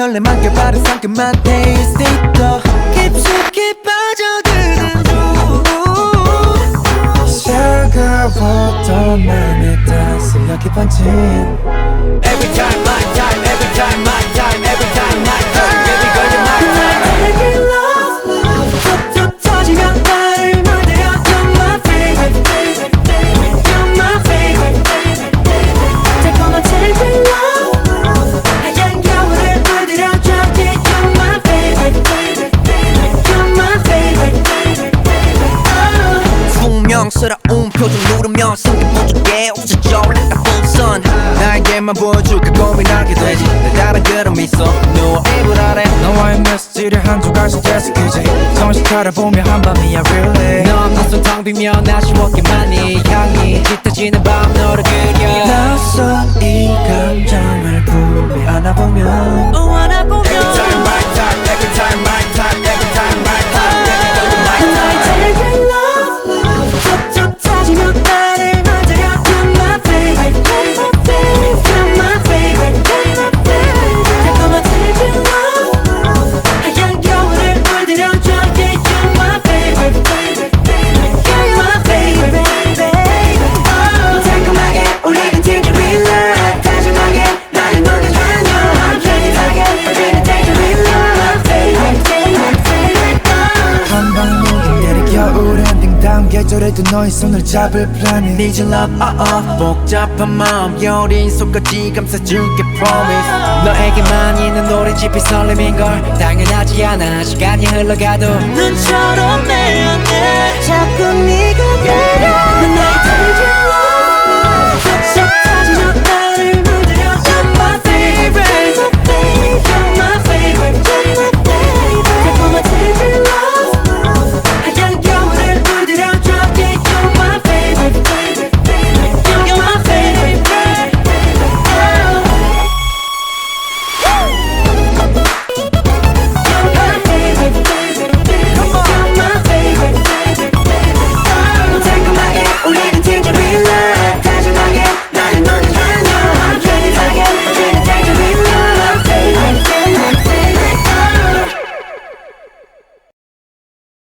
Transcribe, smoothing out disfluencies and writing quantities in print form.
설렘 안겨바른 상큼한 테이스트 더 깊숙이 빠져드는 차가웠던 맘에 따스하게 번진 Every time my time, every time my time, every time my time Baby girl you're my time Take it love, 툭툭 터지면 나를 물들여 You're my favorite, favorite, favorite You're my favorite, favorite, favorite 달콤한 take it love 하얀 겨울을 물들여줘 Yeah, you're my favorite, favorite, favorite You're my favorite, favorite, favorite 숙명스러운 표정 누르며 숨기 부족해 웃어줘 like a full sun 나에게만 보여줄까 고민하게 되지 내 다른 그런 미소 누워 이불 아래 너와의 메시지를 한 조각씩 되새기지 정신 차려보며 한밤이야 really 너 없는 손 텅 비면 아쉬웠기만 이 향이 짙어지는 밤 너를 그려 낯선 이 감정을 품에 안아보면 Every time my time, every time my time, every time my time Baby girl you're my time Take it love 툭툭 터지면 나를 물들여 You're my favorite, favorite, favorite You're my favorite, favorite, favorite 달콤한 take it love 하얀 겨울을 물들여줘 Yeah, you're my favorite, favorite, favorite You're my favorite, baby 달콤하게 우리는 take it real love 다정하게 나를 녹여줘 I'm ready to take it real love My favorite, favorite, favorite 한방 녹이 내리 겨울엔 딩당 계절에도 너의 손을 잡을 플랜이 Need your love, 복잡한 마음 여린 속까지 감싸줄게 promise 너에게만 있는 노래집이 설렘인걸 당연하지 않아 시간이 흘러가도 눈처럼 내 안에 자꾸 네가